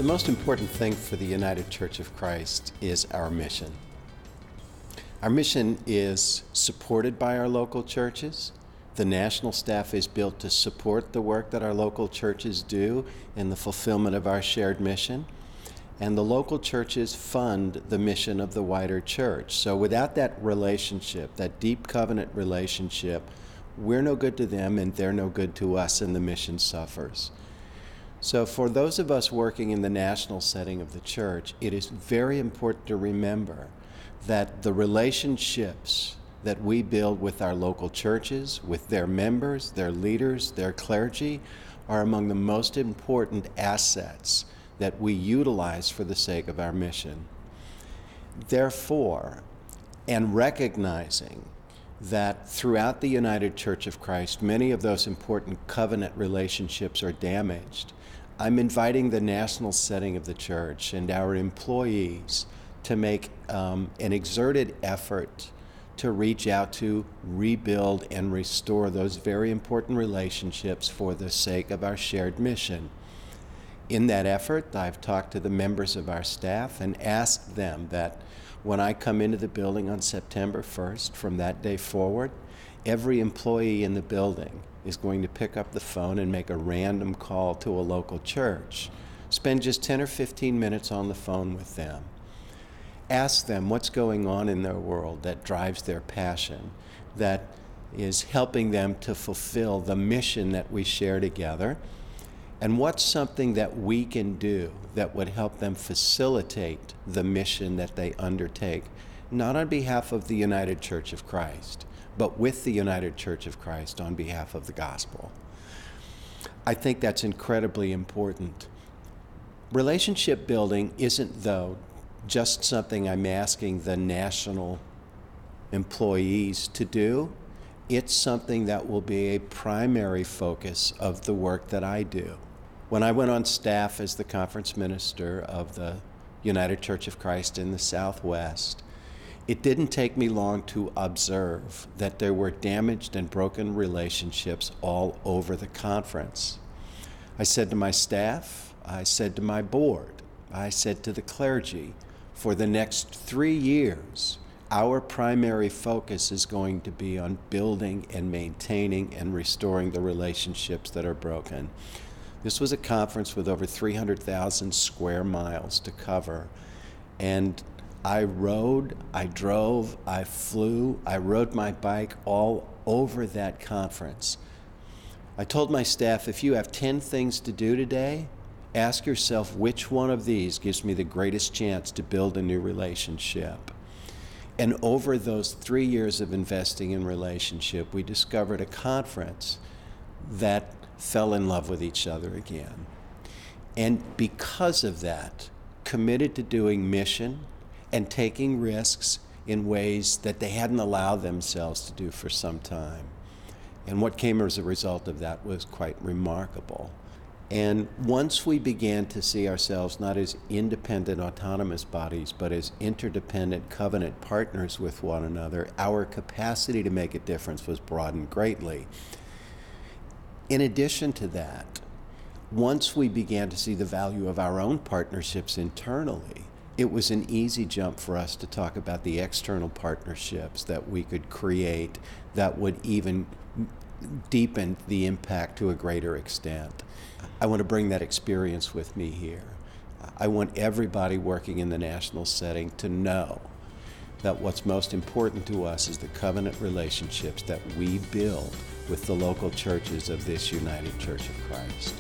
The most important thing for the United Church of Christ is our mission. Our mission is supported by our local churches. The national staff is built to support the work that our local churches do in the fulfillment of our shared mission. And the local churches fund the mission of the wider church. So without that relationship, that deep covenant relationship, we're no good to them and they're no good to us, and the mission suffers. So for those of us working in the national setting of the church, it is very important to remember that the relationships that we build with our local churches, with their members, their leaders, their clergy, are among the most important assets that we utilize for the sake of our mission. Therefore, and recognizing that throughout the United Church of Christ, many of those important covenant relationships are damaged, I'm inviting the national setting of the church and our employees to make an exerted effort to reach out to rebuild and restore those very important relationships for the sake of our shared mission. In that effort, I've talked to the members of our staff and asked them that when I come into the building on September 1st, from that day forward, every employee in the building is going to pick up the phone and make a random call to a local church. Spend just 10 or 15 minutes on the phone with them. Ask them what's going on in their world that drives their passion, that is helping them to fulfill the mission that we share together, and what's something that we can do that would help them facilitate the mission that they undertake, not on behalf of the United Church of Christ, but with the United Church of Christ on behalf of the gospel. I think that's incredibly important. Relationship building isn't, though, just something I'm asking the national employees to do. It's something that will be a primary focus of the work that I do. When I went on staff as the conference minister of the United Church of Christ in the Southwest, it didn't take me long to observe that there were damaged and broken relationships all over the conference. I said to my staff, I said to my board, I said to the clergy, for the next 3 years, our primary focus is going to be on building and maintaining and restoring the relationships that are broken. This was a conference with over 300,000 square miles to cover, and I rode, I drove, I flew, I rode my bike all over that conference. I told my staff, if you have 10 things to do today, ask yourself which one of these gives me the greatest chance to build a new relationship. And over those 3 years of investing in relationship, we discovered a conference that fell in love with each other again. And because of that, committed to doing mission and taking risks in ways that they hadn't allowed themselves to do for some time. And what came as a result of that was quite remarkable. And once we began to see ourselves not as independent, autonomous bodies, but as interdependent covenant partners with one another, our capacity to make a difference was broadened greatly. In addition to that, once we began to see the value of our own partnerships internally, it was an easy jump for us to talk about the external partnerships that we could create that would even deepen the impact to a greater extent. I want to bring that experience with me here. I want everybody working in the national setting to know that what's most important to us is the covenant relationships that we build with the local churches of this United Church of Christ.